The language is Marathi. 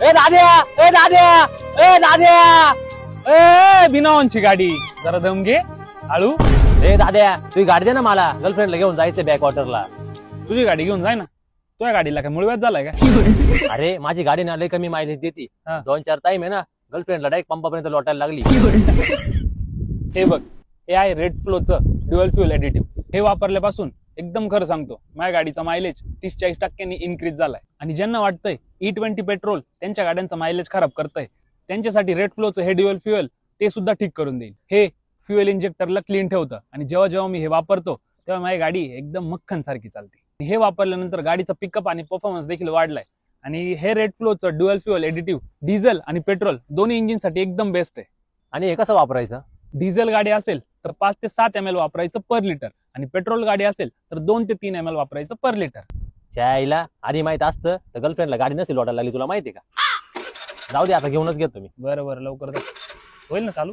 ए दाद्या, ए दाद्या, ए दाद्या, ए बिनावांची गाडी जरा दम घे हळू. ए दाद्या, तुझी गाडी दे ना मला, गर्लफ्रेंडला घेऊन जायचंय बॅकवॉटरला. तुझी गाडी घेऊन जाय ना. तुझ्या गाडीला काय मुळव्यात झालाय का? अरे माझी गाडी ना लय कमी मायलेज देते. हा. 2-4 टाइम आहे ना, गर्लफ्रेंडला डायरेक्ट पंपापर्यंत लोटायला लागली. हे बघ, हे आहे रेड फ्लोचं ड्युअल फ्युएल एडिटिव्ह. हे वापरल्यापासून एकदम खरं सांगतो माझ्या गाडीचा मायलेज 30-40% इन्क्रीज झालाय. आणि ज्यांना वाटतंय E20 पेट्रोल त्यांच्या गाड्यांचा मायलेज खराब करतंय, त्यांच्यासाठी रेड फ्लोचं हे ड्युअल फ्युएल ते सुद्धा ठीक करून देईल. हे फ्युएल इंजेक्टरला क्लीन ठेवतं आणि जेव्हा मी हे वापरतो तेव्हा माझी गाडी एकदम मक्खन सारखी चालते. हे वापरल्यानंतर गाडीचा पिकअप आणि परफॉर्मन्स देखील वाढलाय. आणि हे रेड फ्लोचं ड्युअल फ्युएल एडिटिव्ह डिझेल आणि पेट्रोल दोन्ही इंजिनसाठी एकदम बेस्ट आहे. आणि हे कसं वापरायचं? डिझेल गाडी असेल तर 5 ते 7 ml वापरायचं पर लिटर आणि पेट्रोल गाडी असेल तर 2 ते 3 ml वापरायचं पर लिटर. चायला आधी माहित असतं तर गर्लफ्रेंडला गाडी नसेल लोटायला लागली, तुला माहितीये का? जाऊ दे आता, घेऊनच घेतो मी. बरं लवकर होईल ना चालू.